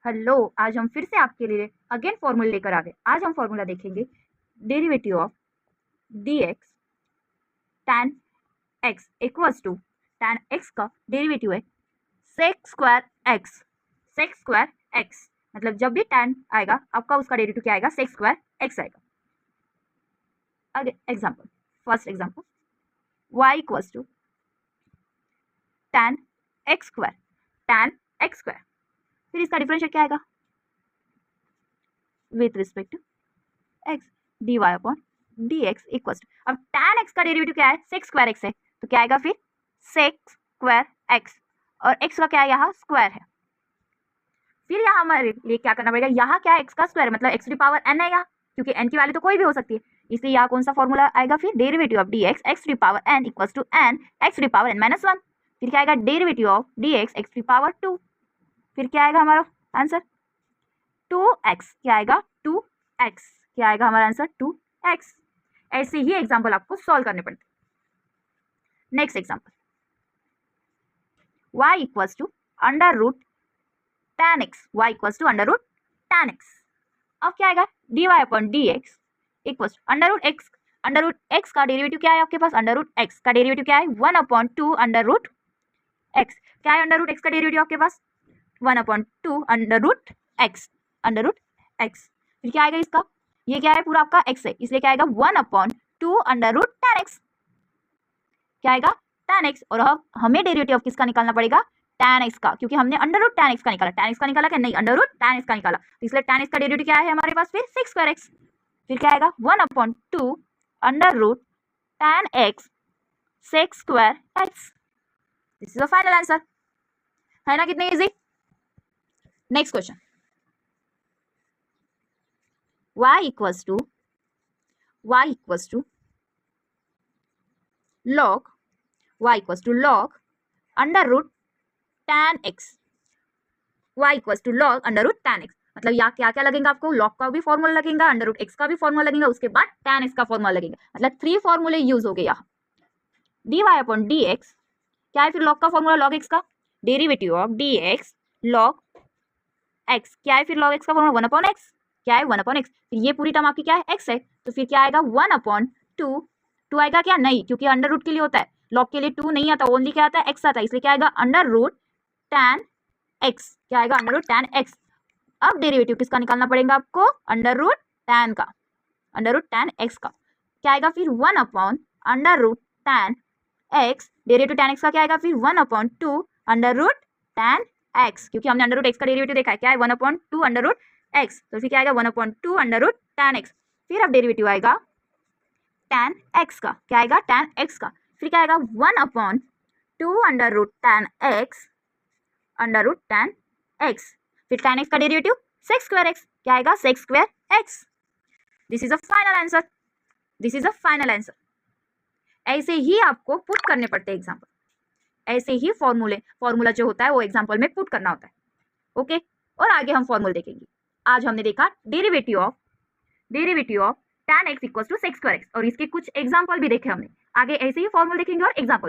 Hello, आज हम फिर से आपके लिए अगेन फॉर्मूला लेकर आ गए। आज हम फॉर्मूला देखेंगे derivative of dx tan x equals to tan x का डेरिवेटिव है sec square x। sec square x मतलब जब भी tan आएगा आपका उसका डेरिवेटिव क्या आएगा, sec स्क्वायर x आएगा। अगे example, first example y equals to tan x square. tan x square फिर इसका डिफरेंशियल क्या आएगा with respect to x dy upon dx equals to, अब tan x का डेरिवेटिव क्या है, sec स्क्वायर x है, तो क्या आएगा फिर sec स्क्वायर x और x का क्या है यहाँ स्क्वायर है। फिर यहाँ हमारे लिए क्या करना पड़ेगा, यहाँ क्या है x का स्क्वायर मतलब x टू पावर n है यहाँ, क्योंकि n की वैल्यू तो कोई भी हो सकती है, इसलिए यहाँ कौन सा फॉर्मूला आएगा फिर derivative of dx x to power n equals to n x to power n minus 1। फिर क्या आएगा derivative of dx x to power 2। फिर क्या आएगा हमारा आंसर 2x, क्या आएगा 2x, क्या आएगा हमारा आंसर 2x। ऐसे ही एग्जांपल आपको सॉल्व करने पड़ते। Next example y equals to under root tan x, y equals to under root tan x। अब क्या आएगा dy upon dx equals to under root x। Under root x का derivative क्या है आपके पास, अंडर रूट x का derivative क्या है 1 अपॉन 2 अंडर रूट x। क्या है अंडर रूट x का डेरिवेटिव आपके पास 1 upon 2 under root x, under root x। फिर क्या आएगा इसका, ये क्या है पूरा आपका x है, इसलिए क्या आएगा 1 upon 2 under root tan x, क्या आएगा tan x। और अब हमें डेरिवेटिव ऑफ किसका निकालना पड़ेगा, tan x का, क्योंकि हमने अंडर रूट tan x का निकाला। tan x का निकाला क्या, नहीं अंडर रूट tan x का निकाला, तो इसलिए tan x का डेरिवेटिव क्या है हमारे पास फिर sec स्क्वायर x। फिर क्या आएगा 1 upon 2 under root tan x sec square x। This is the final answer, है ना कितने easy. Next question y equals to log y equals to log under root tan x, y equals to log under root tan x। मतलब यहाँ क्या क्या लगेगा आपको, log का भी फॉर्मूला लगेगा, अंडर रूट x का भी फॉर्मूला लगेगा, उसके बाद tan x का फॉर्मूला लगेगा, मतलब 3 फॉर्मूले यूज हो गए यहाँ। dy अपॉन dx क्या है फिर log का फॉर्मूला, log x का derivative of dx log x, क्या है फिर log x का फॉर्मूला 1 अपॉन x, क्या है 1 अपॉन x। फिर ये पूरी टर्म आपकी क्या है x है, तो फिर क्या आएगा 1 अपॉन 2 आएगा क्या, नहीं क्योंकि अंडर रूट के लिए होता है, log के लिए 2 नहीं आता, ओनली क्या आता है x आता है, इसलिए क्या आएगा अंडर रूट tan x, क्या आएगा अंडर रूट tan x। अब डेरिवेटिव किसका निकालना पड़ेगा आपको, अंडर रूट tan का, अंडर रूट tan x का, क्या आएगा फिर 1 upon under root tan x। Derivative tan x का क्या आएगा फिर 1 upon 2 under root tan x, क्योंकि हमने अंडर रूट x का डेरिवेटिव देखा है, क्या है 1 अपॉन 2 अंडर रूट x, तो फिर क्या आएगा 1 upon 2 under root tan x। फिर अब डेरिवेटिव आएगा tan x का, क्या आएगा tan x का, फिर क्या आएगा 1 upon 2 under root tan x under root tan x। फिर tan x का डेरिवेटिव sec स्क्वायर x, क्या आएगा sec square x। This is a final answer, this is a final answer. ऐसे ही आपको पुट करने पड़ते हैं एग्जाम्पल, ऐसे ही फॉर्मूला जो होता है वो एग्जाम्पल में पुट करना होता है। ओके, और आगे हम फॉर्मूला देखेंगे। आज हमने देखा derivative of tan x equals to sec square x, और इसके कुछ एग्जाम्पल भी देखे हमने। आगे ऐसे ही फॉर्मूला देखेंगे और एग्जाम्पल देखेंगे।